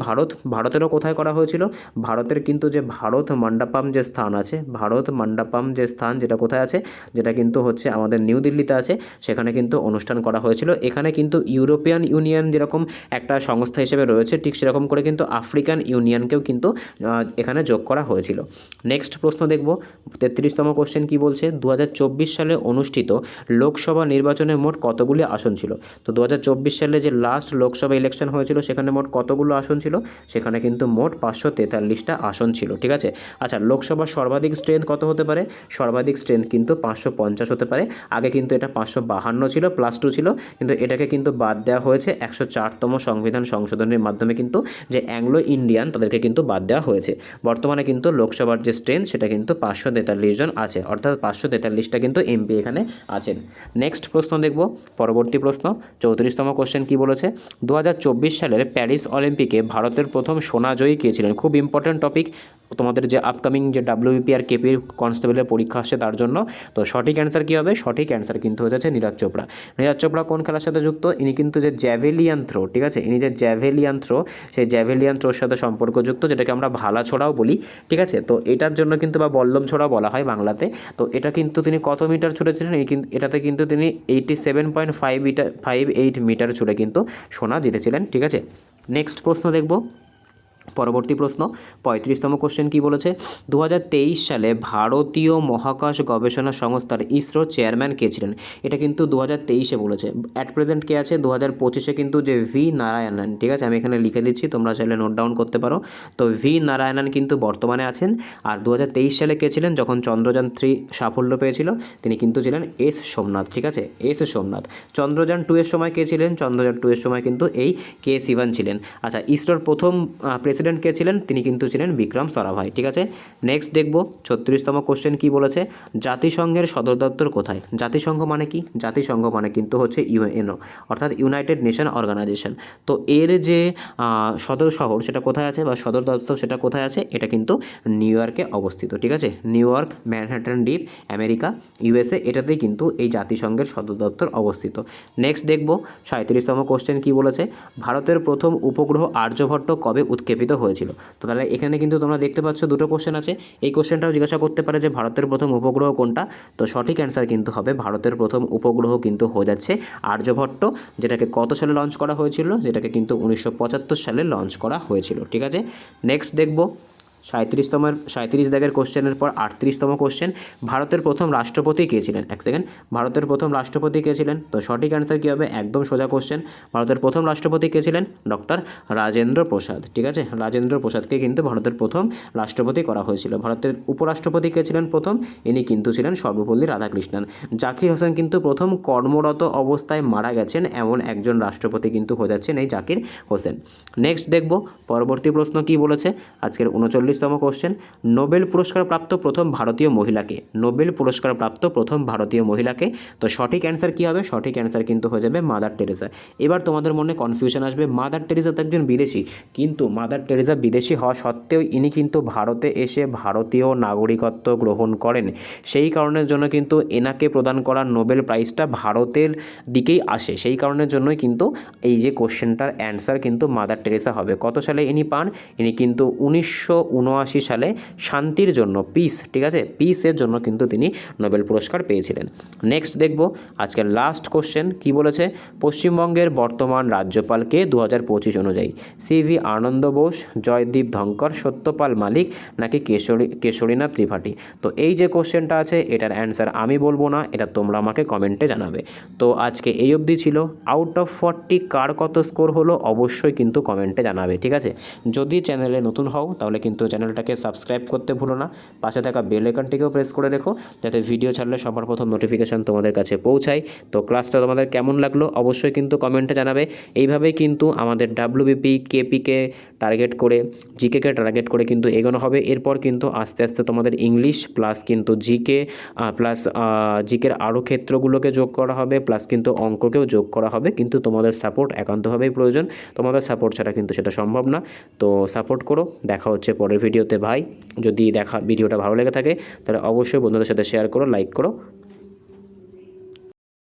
ভারতেরও কোথায় করা হয়েছিল? ভারতের কিন্তু যে ভারত মণ্ডপম যে স্থান আছে, ভারত মণ্ডপম যে স্থান যেটা কোথায় আছে, যেটা কিন্তু হচ্ছে আমাদের নিউ দিল্লিতে আছে, সেখানে কিন্তু অনুষ্ঠান করা হয়েছিল। এখানে কিন্তু ইউরোপিয়ান ইউনিয়ন যেরকম একটা সংস্থা হিসেবে রয়েছে, ঠিক সেরকম করে কিন্তু আফ্রিকান ইউনিয়নকেও কিন্তু এখানে যোগ করা হয়েছিল। নেক্সট প্রশ্ন দেখব 33তম কোশ্চেন কি বলছে, 2024 সালে অনুষ্ঠিত লোকসভা নির্বাচনে মোট কতগুলি আসন ছিল? তো 2024 সালে যে লাস্ট লোকসভা ইলেকশন হয়েছিল সেখানে মোট কতগুলো আসন ছিল? সেখানে কিন্তু মোট 543টা আসন ছিল। ঠিক আছে, আচ্ছা লোকসভার সর্বাধিক স্ট্রেংথ কত হতে পারে? সর্বাধিক স্ট্রেংথ কিন্তু 550 হতে পারে। আগে কিন্তু এটা 552 ছিল, +2 ছিল, কিন্তু এটাকে কিন্তু বাদ দেওয়া হয়েছে 104তম সংবিধান সংশোধনের মাধ্যমে, কিন্তু যে অ্যাংলো ইন্ডিয়ান তাদেরকে কিন্তু বাদ দেওয়া হয়েছে। বর্তমানে কিন্তু লোকসভার যে স্ট্রেংথ সেটা কিন্তু 543 জন আছে, অর্থাৎ 543টা কিন্তু এমপি এখানে আছেন। নেক্সট প্রশ্ন দেখব, পরবর্তী প্রশ্ন 34তম কোশ্চেন কি বলেছে, 2024 সালের প্যারিস অলিম্পিকে ভারতের প্রথম সোনাজয়ী কে ছিলেন? খুব ইম্পর্ট্যান্ট টপিক, তোমাদের যে আপকামিং যে WBP আর KP কনস্টেবলের পরীক্ষা আসছে তার জন্য। তো সঠিক অ্যান্সার কী হবে? সঠিক অ্যান্সার কিন্তু হয়ে যাচ্ছে নীরজ চোপড়া। নীরজ চোপড়া কোন খেলার সাথে যুক্ত? ইনি কিন্তু যে জ্যাভেলিয়ান থ্রো, ঠিক আছে, ইনি যে জ্যাভেলিয়ান থ্রো, সেই জ্যাভেলিয়ান থ্রোর সাথে সম্পর্কযুক্ত, যেটাকে আমরা ভালা ছোড়াও বলি, ঠিক আছে। তো এটার জন্য কিন্তু বা বল্লম ছোড়াও বলা হয় বাংলাতে। তো এটা কিন্তু তিনি কত মিটার ছুটেছিলেন? এটাতে কিন্তু তিনি 87.58 মিটার ছুটে কিন্তু সোনা জিতেছিলেন, ঠিক আছে। নেক্সট প্রশ্ন দেখব। পরবর্তী প্রশ্ন 35তম কোশ্চেন কি বলেছে? 2023 সালে ভারতীয় মহাকাশ গবেষণা সংস্থার ইসরোর চেয়ারম্যান কে ছিলেন? এটা কিন্তু 2023-এ বলেছে। অ্যাট প্রেজেন্ট কে আছে? 2025-এ কিন্তু যে ভি নারায়ণন, ঠিক আছে, আমি এখানে লিখে দিচ্ছি, তোমরা চাইলে নোট ডাউন করতে পারো। তো ভি নারায়ণন কিন্তু বর্তমানে আছেন। আর 2023 সালে কে ছিলেন? যখন চন্দ্রযান 3 সাফল্য পেয়েছিল, তিনি কিন্তু ছিলেন এস সোমনাথ, ঠিক আছে, এস সোমনাথ। চন্দ্রযান 2 এর সময় কে ছিলেন? চন্দ্রযান 2 এর সময় কিন্তু এই কে শিবন ছিলেন। আচ্ছা, ইসরোর প্রথম প্রেসিডেন্ট কে ছিলেন? তিনি কিন্তু ছিলেন বিক্রম সারাভাই, ঠিক আছে। নেক্সট দেখব 36তম কোশ্চেন কি বলেছে? জাতিসংঘের সদর দপ্তর কোথায়? জাতিসংঘ মানে কি? জাতিসংঘ মানে কিন্তু হচ্ছে ইউএনও, অর্থাৎ ইউনাইটেড নেশন অর্গানাইজেশন। তো এর যে সদর শহর সেটা কোথায় আছে বা সদর দপ্তর সেটা কোথায় আছে? এটা কিন্তু নিউ ইয়র্কে অবস্থিত, ঠিক আছে। নিউ ইয়র্ক, ম্যানহাটন দ্বীপ, আমেরিকা, ইউএসএ, এটাতেই কিন্তু এই জাতিসংঘের সদর দপ্তর অবস্থিত। নেক্সট দেখব 37তম কোশ্চেন কি বলেছে? ভারতের প্রথম উপগ্রহ আর্যভট্ট কবে উৎক্ষেপিত হয়েছিল? তো তাহলে এখানে কিন্তু তোমরা দেখতে পাচ্ছ দুটো কোশ্চেন আছে। এই কোশ্চেনটাও জিজ্ঞাসা করতে পারে যে ভারতের প্রথম উপগ্রহ কোনটা? তো সঠিক অ্যান্সার কিন্তু হবে ভারতের প্রথম উপগ্রহ কিন্তু হয়ে যাচ্ছে আর্যভট্ট, যেটাকে কত সালে লঞ্চ করা হয়েছিল? যেটাকে কিন্তু 1975 সালে লঞ্চ করা হয়েছিল, ঠিক আছে। নেক্সট দেখব 37 দাগের কোশ্চেনের পর 38তম কোশ্চেন। ভারতের প্রথম রাষ্ট্রপতি কে ছিলেন? এক সেকেন্ড, ভারতের প্রথম রাষ্ট্রপতি কে ছিলেন? তো সঠিক অ্যান্সার কী হবে? একদম সোজা কোশ্চেন। ভারতের প্রথম রাষ্ট্রপতি কে ছিলেন? ডক্টর রাজেন্দ্র প্রসাদ, ঠিক আছে। রাজেন্দ্র প্রসাদকে কিন্তু ভারতের প্রথম রাষ্ট্রপতি করা হয়েছিল। ভারতের উপরাষ্ট্রপতি কে ছিলেন প্রথম? ইনি কিন্তু ছিলেন সর্বপল্লী রাধাকৃষ্ণন। জাকির হোসেন কিন্তু প্রথম কর্মরত অবস্থায় মারা গেছেন এমন একজন রাষ্ট্রপতি কিন্তু হয়ে যাচ্ছেন এই জাকির হোসেন। নেক্সট দেখব পরবর্তী প্রশ্ন কি বলেছে? আজকের 39তম কোশ্চেন। নোবেল পুরস্কার প্রাপ্ত প্রথম ভারতীয় মহিলাকে? নোবেল পুরস্কার প্রাপ্ত প্রথম ভারতীয় মহিলাকে? তো সঠিক অ্যান্সার কী হবে? সঠিক অ্যান্সার কিন্তু হয়ে যাবে মাদার টেরেসা। এবার তোমাদের মনে কনফিউশন আসবে, মাদার টেরেসা তো একজন বিদেশি, কিন্তু মাদার টেরেসা বিদেশি হওয়া সত্ত্বেও ইনি কিন্তু ভারতে এসে ভারতীয় নাগরিকত্ব গ্রহণ করেন। সেই কারণের জন্য কিন্তু এনাকে প্রদান করা নোবেল প্রাইজটা ভারতের দিকেই আসে। সেই কারণের জন্যই কিন্তু এই যে কোশ্চেনটার অ্যান্সার কিন্তু মাদার টেরেসা হবে। কত সালে ইনি পান? ইনি কিন্তু 1979 সালে শান্তির জন্য, পিস, ঠিক আছে, পিসের জন্য কিন্তু তিনি নোবেল পুরস্কার পেয়েছিলেন। নেক্সট দেখব আজকের লাস্ট কোশ্চেন কি বলেছে? পশ্চিমবঙ্গের বর্তমান রাজ্যপালকে 2025 অনুযায়ী? সিভি আনন্দ বোস, জয়দীপ ধনকর, সত্যপাল মালিক, নাকি কেশরীনাথ ত্রিপাঠী? তো এই যে কোশ্চেনটা আছে এটার অ্যান্সার আমি বলবো না, এটা তোমরা আমাকে কমেন্টে জানাবে। তো আজকে এই অবধি ছিল। আউট অফ 40 কার কত স্কোর হলো অবশ্যই কিন্তু কমেন্টে জানাবে, ঠিক আছে। যদি চ্যানেলে নতুন হও তাহলে কিন্তু চ্যানেলটাকে সাবস্ক্রাইব করতে ভুলো না, পাশে থাকা বেল আইকনটিকেও প্রেস করে রেখো, যাতে ভিডিও ছাড়লে সবার প্রথম নোটিফিকেশান তোমাদের কাছে পৌঁছায়। তো ক্লাসটা তোমাদের কেমন লাগলো অবশ্যই কিন্তু কমেন্টে জানাবে। এইভাবেই কিন্তু আমাদের ডাব্লিউবিপি, কেপিকে টার্গেট করে, জিকেকে টার্গেট করে কিন্তু এগোনো হবে। এরপর কিন্তু আস্তে আস্তে তোমাদের ইংলিশ প্লাস কিন্তু জিকে প্লাস জিকের আরও ক্ষেত্রগুলোকে যোগ করা হবে, প্লাস কিন্তু অঙ্ককেও যোগ করা হবে। কিন্তু তোমাদের সাপোর্ট একান্তভাবেই প্রয়োজন, তোমাদের সাপোর্ট ছাড়া কিন্তু সেটা সম্ভব না। তো সাপোর্ট করো। দেখা হচ্ছে পরের ভিডিওতে ভাই। যদি ভিডিওটা ভালো লেগে থাকে তাহলে অবশ্যই বন্ধুদের সাথে শেয়ার করো, লাইক করো।